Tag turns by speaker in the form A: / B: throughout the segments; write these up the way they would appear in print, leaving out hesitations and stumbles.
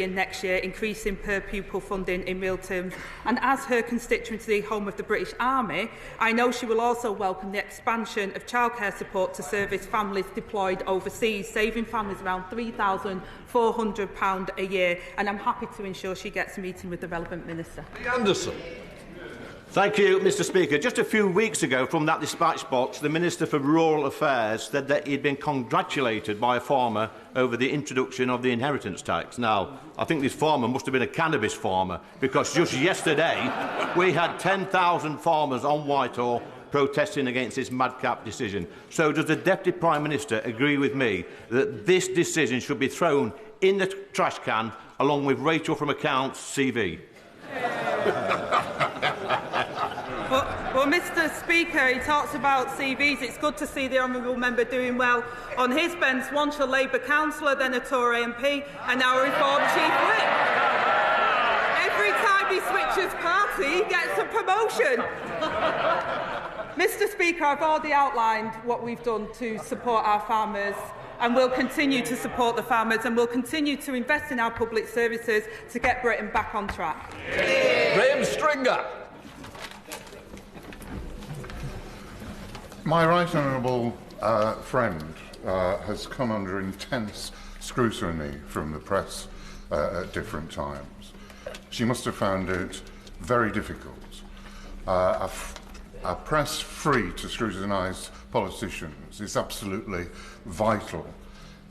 A: next year, increasing per pupil funding in real terms. And as her constituency, home of the British Army, I know she will also welcome the expansion of childcare support to service families deployed overseas, saving families around £3,400 a year. And I'm happy to ensure she gets a meeting with the relevant minister.
B: Anderson.
C: Thank you, Mr Speaker. Just a few weeks ago from that dispatch box, the Minister for Rural Affairs said that he had been congratulated by a farmer over the introduction of the inheritance tax. Now, I think this farmer must have been a cannabis farmer, because just yesterday we had 10,000 farmers on Whitehall protesting against this madcap decision. So does the Deputy Prime Minister agree with me that this decision should be thrown in the trash can along with Rachel from Accounts' CV?
A: Well, Mr Speaker, he talks about CVs. It's good to see the honourable member doing well on his bench. Once a Labour councillor, then a Tory MP, and now a Reform Chief Whip. Every time he switches party, he gets a promotion. Mr Speaker, I've already outlined what we've done to support our farmers, and we'll continue to support the farmers, and we'll continue to invest in our public services to get Britain back on track.
B: Graham Stringer.
D: My right honourable friend has come under intense scrutiny from the press at different times. She must have found it very difficult. A press free to scrutinise politicians is absolutely vital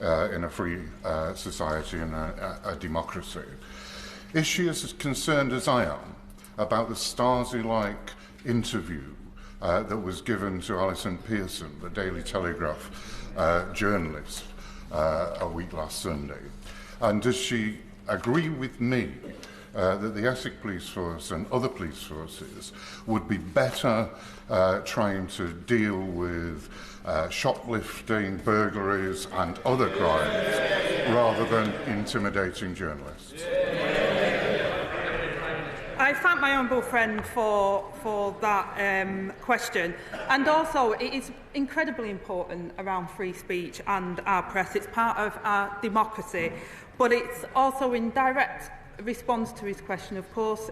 D: in a free society and a democracy. Is she as concerned as I am about the Stasi-like interview that was given to Alison Pearson, the Daily Telegraph journalist, a week last Sunday? And does she agree with me that the Essex Police Force and other police forces would be better trying to deal with shoplifting, burglaries and other crimes rather than intimidating journalists?
A: I thank my honourable friend for that question. And also, it is incredibly important around free speech and our press. It's part of our democracy. But it's also in direct response to his question. Of course,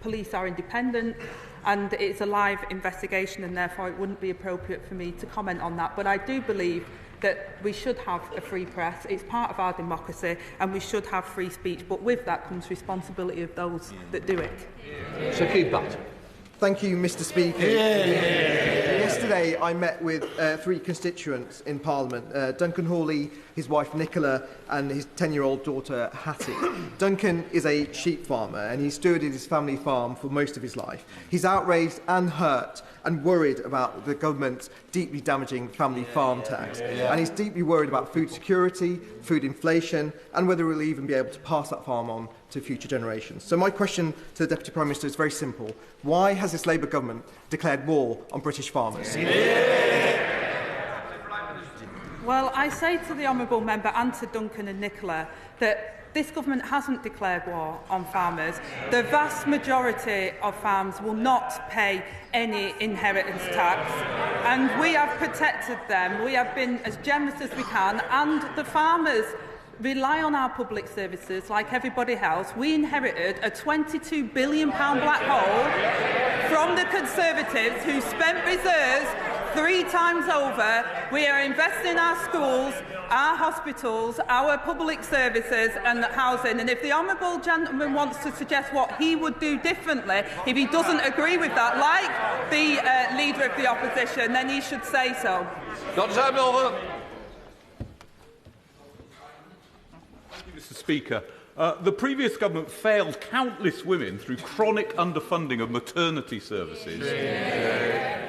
A: police are independent and it's a live investigation, and therefore it wouldn't be appropriate for me to comment on that. But I do believe that we should have a free press. It's part of our democracy, and we should have free speech. But with that comes responsibility of those that do it.
B: Sir Keith Butt.
E: Thank you, Mr Speaker. Yesterday I met with three constituents in Parliament, Duncan Hawley, his wife Nicola and his 10-year-old daughter Hattie. Duncan is a sheep farmer and he stewarded his family farm for most of his life. He's outraged and hurt and worried about the government's deeply damaging family farm tax. And he's deeply worried about food security, food inflation and whether we'll even be able to pass that farm on to future generations. So my question to the Deputy Prime Minister is very simple. Why has this Labour government declared war on British farmers?
A: Well, I say to the honourable member and to Duncan and Nicola that this government hasn't declared war on farmers. The vast majority of farms will not pay any inheritance tax, and we have protected them. We have been as generous as we can, and the farmers rely on our public services like everybody else. We inherited a £22 billion black hole from the Conservatives, who spent reserves 3 times over. We are investing in our schools, our hospitals, our public services and housing. And if the honourable gentleman wants to suggest what he would do differently, if he doesn't agree with that, like the Leader of the Opposition, then he should say so.
B: Dr. Samuel.
F: Mr Speaker, the previous government failed countless women through chronic underfunding of maternity services.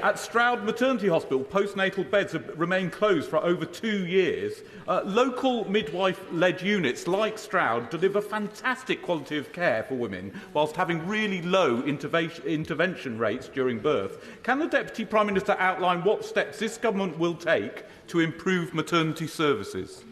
F: At Stroud Maternity Hospital, postnatal beds have remained closed for over 2 years. Local midwife-led units like Stroud deliver fantastic quality of care for women whilst having really low intervention rates during birth. Can the Deputy Prime Minister outline what steps this government will take to improve maternity services?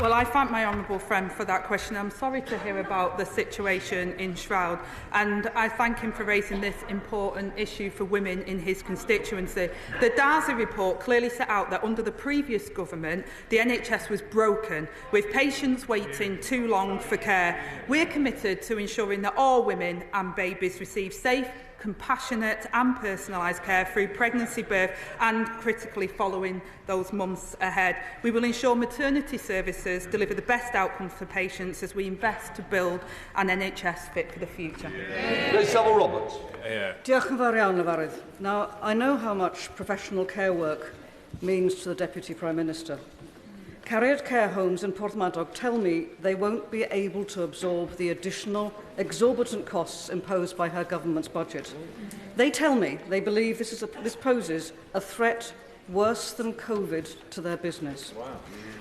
A: Well, I thank my honourable friend for that question. I'm sorry to hear about the situation in Stroud, and I thank him for raising this important issue for women in his constituency. The Darcy report clearly set out that under the previous government, the NHS was broken, with patients waiting too long for care. We're committed to ensuring that all women and babies receive safe, compassionate and personalised care through pregnancy, birth and, critically, following those months ahead. We will ensure maternity services deliver the best outcomes for patients as we invest to build an NHS fit for the future.
B: Rachel Roberts.
G: Diolch yn fawr iawn, Yfarydd. Now, I know how much professional care work means to the Deputy Prime Minister. Cariad care homes in Porthmadog tell me they won't be able to absorb the additional exorbitant costs imposed by her government's budget. They tell me they believe this poses a threat worse than COVID to their business. Wow.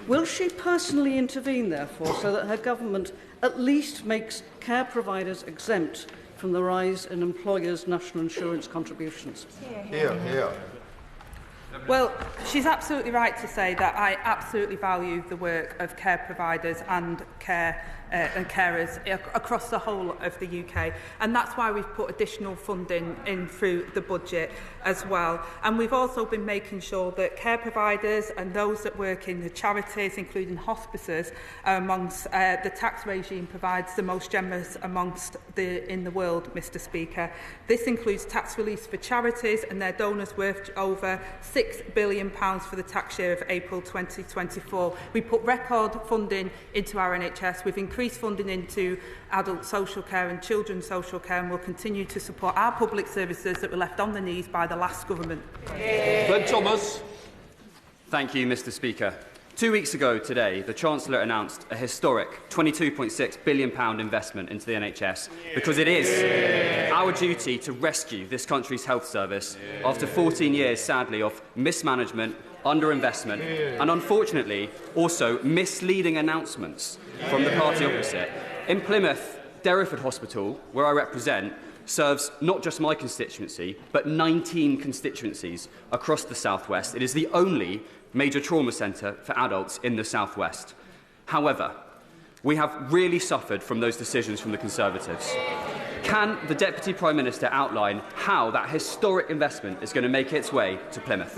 G: Will she personally intervene, therefore, so that her government at least makes care providers exempt from the rise in employers' national insurance contributions?
E: Here.
A: Well, she's absolutely right to say that I absolutely value the work of care providers and carers across the whole of the UK, and that's why we've put additional funding in through the budget as well. And we've also been making sure that care providers and those that work in the charities, including hospices, amongst the tax regime provides the most generous amongst in the world, Mr. Speaker. This includes tax release for charities and their donors worth over £6 billion for the tax year of April 2024. We put record funding into our NHS. We've increased funding into adult social care and children's social care, and will continue to support our public services that were left on their knees by the last government.
B: Glenn Thomas.
H: Thank you, Mr. Speaker. 2 weeks ago today, the Chancellor announced a historic £22.6 billion investment into the NHS because it is our duty to rescue this country's health service after 14 years, sadly, of mismanagement, underinvestment and, unfortunately, also misleading announcements from the party opposite. In Plymouth, Derriford Hospital, where I represent, serves not just my constituency, but 19 constituencies across the South West. It is the only major trauma centre for adults in the South West. However, we have really suffered from those decisions from the Conservatives. Can the Deputy Prime Minister outline how that historic investment is going to make its way to Plymouth?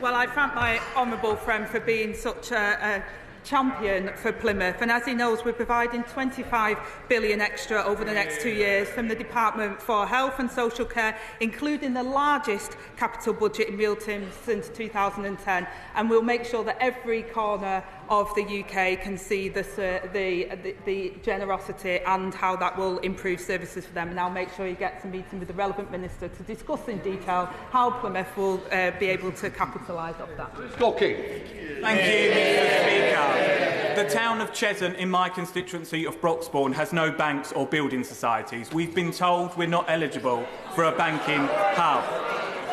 A: Well, I thank my honourable friend for being such a champion for Plymouth, and as he knows, we're providing £25 billion extra over the next 2 years from the Department for Health and Social Care, including the largest capital budget in real terms since 2010, and we'll make sure that every corner of the UK can see the generosity and how that will improve services for them. And I'll make sure he gets a meeting with the relevant minister to discuss in detail how Plymouth will be able to capitalise off that.
I: Thank you, Mr. Speaker. The town of Cheshunt in my constituency of Broxbourne has no banks or building societies. We've been told we're not eligible for a banking hub.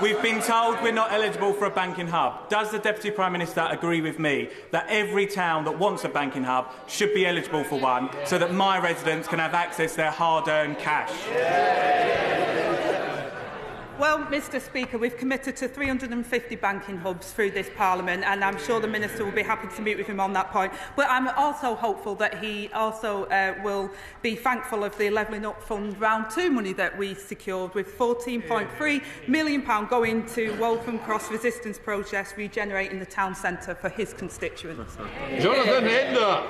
I: We've been told we're not eligible for a banking hub. Does the Deputy Prime Minister agree with me that every town that wants a banking hub should be eligible for one so that my residents can have access to their hard-earned cash?
A: Well, Mr. Speaker, we've committed to 350 banking hubs through this Parliament, and I'm sure the Minister will be happy to meet with him on that point. But I'm also hopeful that he also will be thankful of the Levelling Up Fund Round 2 money that we secured, with £14.3 million going to Waltham Cross Resistance Project, regenerating the town centre for his constituents.
B: Jonathan Hinder.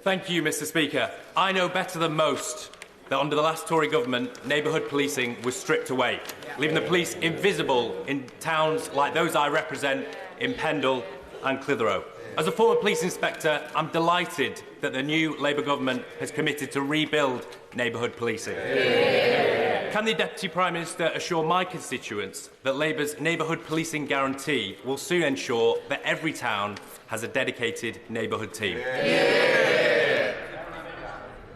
J: Thank you, Mr. Speaker. I know better than most that under the last Tory government, neighbourhood policing was stripped away, leaving the police invisible in towns like those I represent in Pendle and Clitheroe. As a former police inspector, I'm delighted that the new Labour government has committed to rebuild neighbourhood policing. Can the Deputy Prime Minister assure my constituents that Labour's neighbourhood policing guarantee will soon ensure that every town has a dedicated neighbourhood team?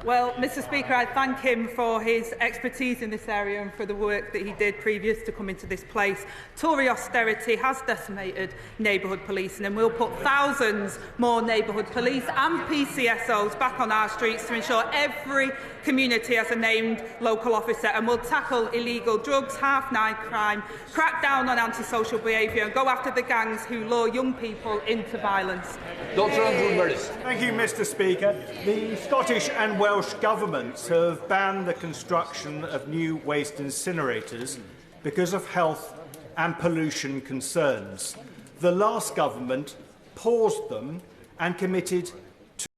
A: Well, Mr Speaker, I thank him for his expertise in this area and for the work that he did previous to coming to this place. Tory austerity has decimated neighbourhood policing, and we'll put thousands more neighbourhood police and PCSOs back on our streets to ensure every community has a named local officer, and we'll tackle illegal drugs, half-night crime, crack down on antisocial behaviour and go after the gangs who lure young people into violence.
B: Dr Andrew Meredith.
K: Thank you, Mr Speaker. The Scottish and Welsh governments have banned the construction of new waste incinerators because of health and pollution concerns. The last government paused them and committed